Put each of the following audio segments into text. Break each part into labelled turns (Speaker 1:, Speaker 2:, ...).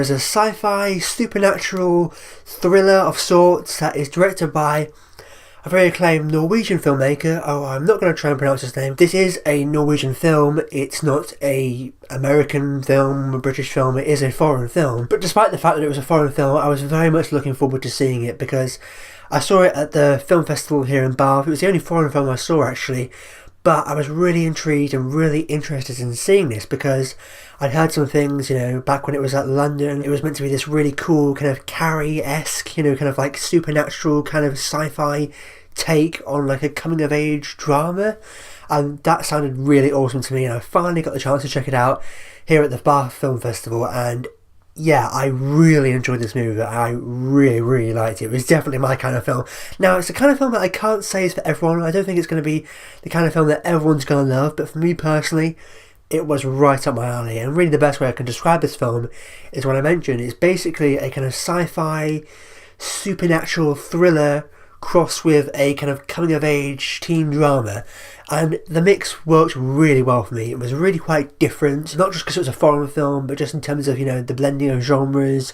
Speaker 1: is a sci-fi supernatural thriller of sorts that is directed by a very acclaimed Norwegian filmmaker. Oh, I'm not going to try and pronounce his name. This is a Norwegian film. It's not a American film, a British film. It is a foreign film. But despite the fact that it was a foreign film, I was very much looking forward to seeing it because I saw it at the film festival here in Bath. It was the only foreign film I saw, actually. But I was really intrigued and really interested in seeing this because I'd heard some things, back when it was at London. It was meant to be this really cool kind of Carrie-esque, kind of like supernatural kind of sci-fi take on like a coming-of-age drama. And that sounded really awesome to me, and I finally got the chance to check it out here at the Bath Film Festival. And yeah, I really enjoyed this movie. I really, really liked it. It was definitely my kind of film. Now, it's the kind of film that I can't say is for everyone. I don't think it's going to be the kind of film that everyone's going to love. But for me personally, it was right up my alley. And really the best way I can describe this film is what I mentioned. It's basically a kind of sci-fi, supernatural thriller crossed with a kind of coming-of-age teen drama. And the mix worked really well for me. It was really quite different, not just because it was a foreign film, but just in terms of, the blending of genres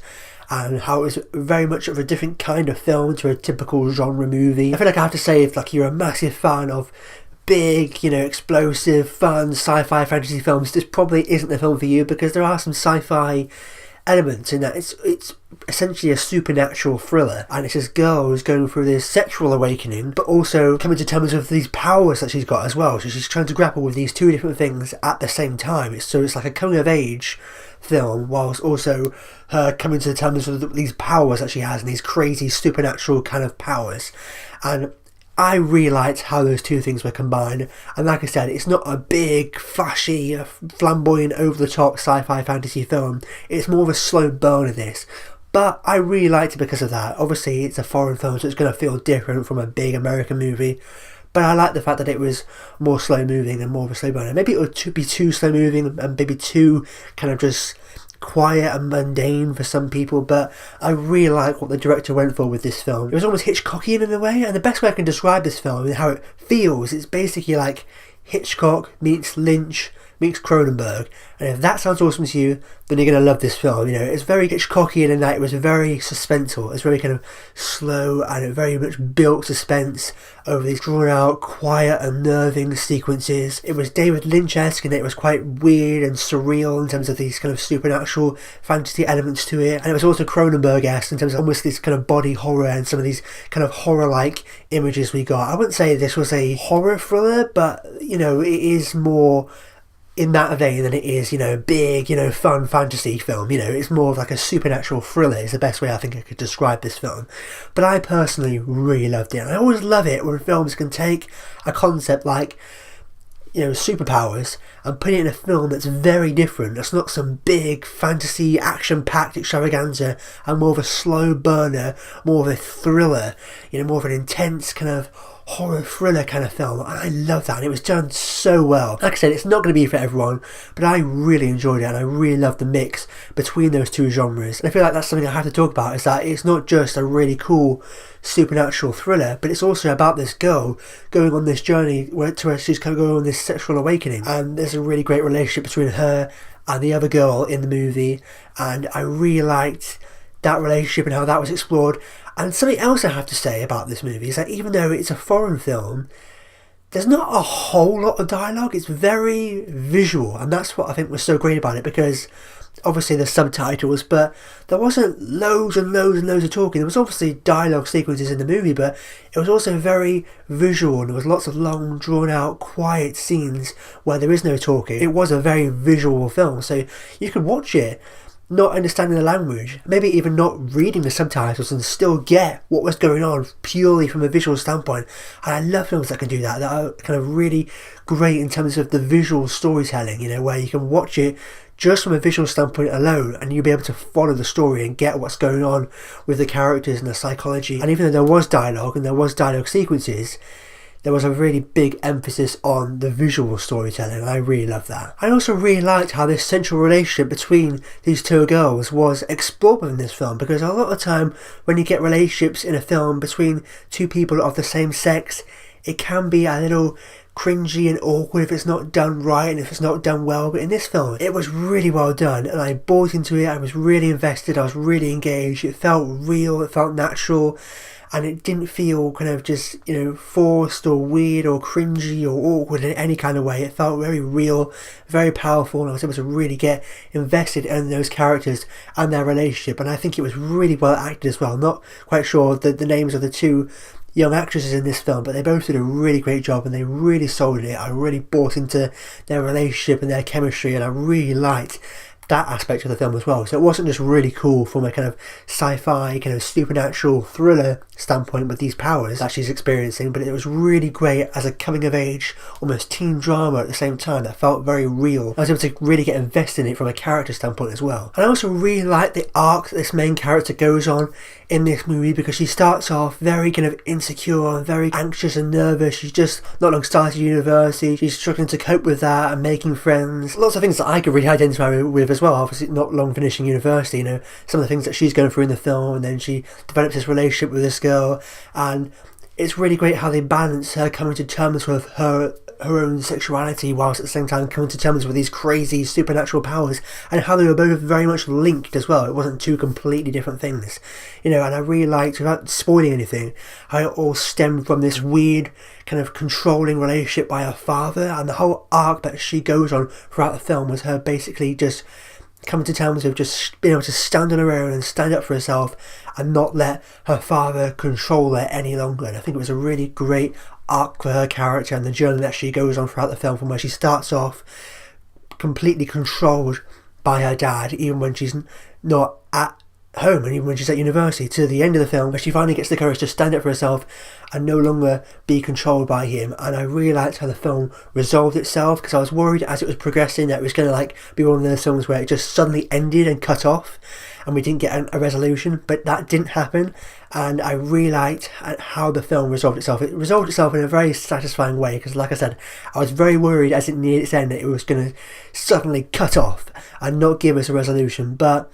Speaker 1: and how it was very much of a different kind of film to a typical genre movie. I feel like I have to say, if you're a massive fan of big, explosive, fun, sci-fi fantasy films, this probably isn't the film for you, because there are some sci-fi elements in that. It's essentially a supernatural thriller, and it's this girl who's going through this sexual awakening, but also coming to terms with these powers that she's got as well. So she's trying to grapple with these two different things at the same time. It's like a coming of age film, whilst also her coming to terms with these powers that she has, and these crazy supernatural kind of powers. And I really liked how those two things were combined. And like I said, it's not a big, flashy, flamboyant, over-the-top sci-fi fantasy film. It's more of a slow burn of this. But I really liked it because of that. Obviously, it's a foreign film, so it's going to feel different from a big American movie. But I like the fact that it was more slow-moving and more of a slow burner. Maybe it would be too slow-moving and maybe too kind of just quiet and mundane for some people, but I really like what the director went for with this film. It was almost Hitchcockian in a way, and the best way I can describe this film and how it feels, it's basically like Hitchcock meets Lynch meets Cronenberg. And if that sounds awesome to you, then you're going to love this film. It's very Hitchcockian in that it was very suspenseful. It's very kind of slow, and it very much built suspense over these drawn out, quiet, unnerving sequences. It was David Lynch-esque in that it was quite weird and surreal in terms of these kind of supernatural fantasy elements to it. And it was also Cronenberg-esque in terms of almost this kind of body horror and some of these kind of horror-like images we got. I wouldn't say this was a horror thriller, but, it is more in that vein than it is, big, fun fantasy film. It's more of like a supernatural thriller is the best way I think I could describe this film. But I personally really loved it. And I always love it when films can take a concept like, superpowers and put it in a film that's very different. That's not some big fantasy action-packed extravaganza, and more of a slow burner, more of a thriller, more of an intense kind of horror thriller kind of film. And I love that, and it was done so well. Like I said, it's not going to be for everyone, but I really enjoyed it, and I really loved the mix between those two genres. And I feel like that's something I have to talk about, is that it's not just a really cool supernatural thriller, but it's also about this girl going on this journey where she's kind of going on this sexual awakening, and there's a really great relationship between her and the other girl in the movie, and I really liked that relationship and how that was explored. And something else I have to say about this movie is that even though it's a foreign film, there's not a whole lot of dialogue. It's very visual, and that's what I think was so great about it, because obviously there's subtitles, but there wasn't loads and loads and loads of talking. There was obviously dialogue sequences in the movie, but it was also very visual, and there was lots of long, drawn-out, quiet scenes where there is no talking. It was a very visual film, so you could watch it not understanding the language, maybe even not reading the subtitles, and still get what was going on purely from a visual standpoint. And I love films that can do that are kind of really great in terms of the visual storytelling, where you can watch it just from a visual standpoint alone, and you'll be able to follow the story and get what's going on with the characters and the psychology. And even though there was dialogue and there was dialogue sequences, there was a really big emphasis on the visual storytelling, and I really loved that. I also really liked how this central relationship between these two girls was explored in this film, because a lot of the time when you get relationships in a film between two people of the same sex, it can be a little cringy and awkward if it's not done right and if it's not done well. But in this film, it was really well done, and I bought into it. I was really invested, I was really engaged. It felt real, it felt natural, and it didn't feel kind of just, forced or weird or cringy or awkward in any kind of way. It felt very real, very powerful, and I was able to really get invested in those characters and their relationship. And I think it was really well acted as well. Not quite sure the names of the two young actresses in this film, but they both did a really great job and they really sold it. I really bought into their relationship and their chemistry, and I really liked that aspect of the film as well. So it wasn't just really cool from a kind of sci-fi, kind of supernatural thriller standpoint with these powers that she's experiencing, but it was really great as a coming of age, almost teen drama at the same time that felt very real. I was able to really get invested in it from a character standpoint as well. And I also really like the arc that this main character goes on in this movie, because she starts off very kind of insecure and very anxious and nervous. She's just not long started university, she's struggling to cope with that and making friends. Lots of things that I could really identify with as well. Obviously not long finishing university, some of the things that she's going through in the film, and then she develops this relationship with this girl, and it's really great how they balance her coming to terms with her own sexuality whilst at the same time coming to terms with these crazy supernatural powers, and how they were both very much linked as well. It wasn't two completely different things, and I really liked, without spoiling anything, how it all stemmed from this weird kind of controlling relationship by her father, and the whole arc that she goes on throughout the film was her basically just coming to terms with just being able to stand on her own and stand up for herself and not let her father control her any longer. And I think it was a really great arc for her character and the journey that she goes on throughout the film, from where she starts off completely controlled by her dad, even when she's not at home and even when she's at university, to the end of the film where she finally gets the courage to stand up for herself and no longer be controlled by him. And I really liked how the film resolved itself, because I was worried as it was progressing that it was going to be one of those films where it just suddenly ended and cut off and we didn't get a resolution, but that didn't happen. And I really liked how the film resolved itself. It resolved itself in a very satisfying way, because like I said, I was very worried as it neared its end that it was going to suddenly cut off and not give us a resolution. But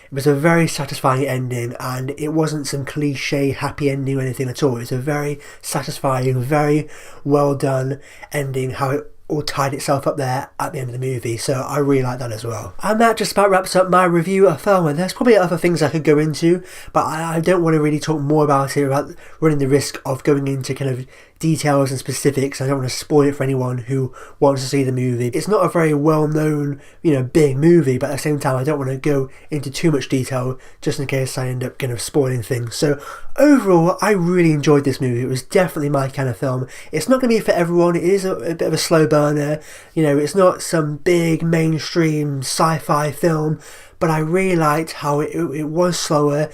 Speaker 1: it was a very satisfying ending, and it wasn't some cliche happy ending or anything at all. It was a very satisfying, very well done ending, how it all tied itself up there at the end of the movie. So I really like that as well. And that just about wraps up my review of Thelma. There's probably other things I could go into, but I don't want to really talk more about it without running the risk of going into kind of details and specifics. I don't want to spoil it for anyone who wants to see the movie. It's not a very well known, big movie, but at the same time I don't want to go into too much detail just in case I end up kind of spoiling things. So overall, I really enjoyed this movie. It was definitely my kind of film. It's not going to be for everyone. It is a bit of a slow burner. It's not some big mainstream sci-fi film, but I really liked how it was slower.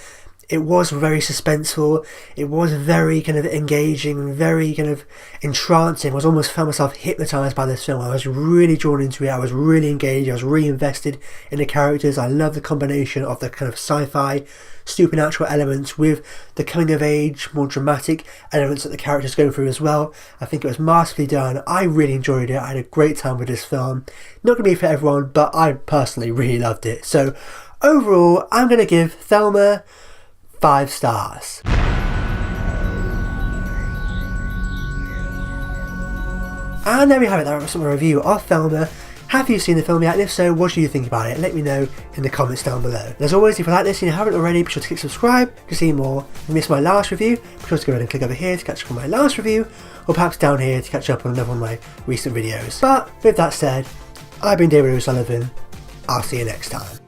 Speaker 1: It was very suspenseful, it was very kind of engaging, very kind of entrancing. I almost found myself hypnotised by this film. I was really drawn into it, I was really engaged, I was really invested in the characters. I love the combination of the kind of sci-fi, supernatural elements with the coming of age, more dramatic elements that the characters go through as well. I think it was masterfully done. I really enjoyed it. I had a great time with this film. Not going to be for everyone, but I personally really loved it. So overall, I'm going to give Thelma 5 stars. And there we have it. That was my review of Thelma. Have you seen the film yet? And if so, what do you think about it? Let me know in the comments down below. And as always, if you like this and you haven't already, be sure to click subscribe to see more. If you missed my last review, be sure to go ahead and click over here to catch up on my last review, or perhaps down here to catch up on another one of my recent videos. But with that said, I've been David O'Sullivan. I'll see you next time.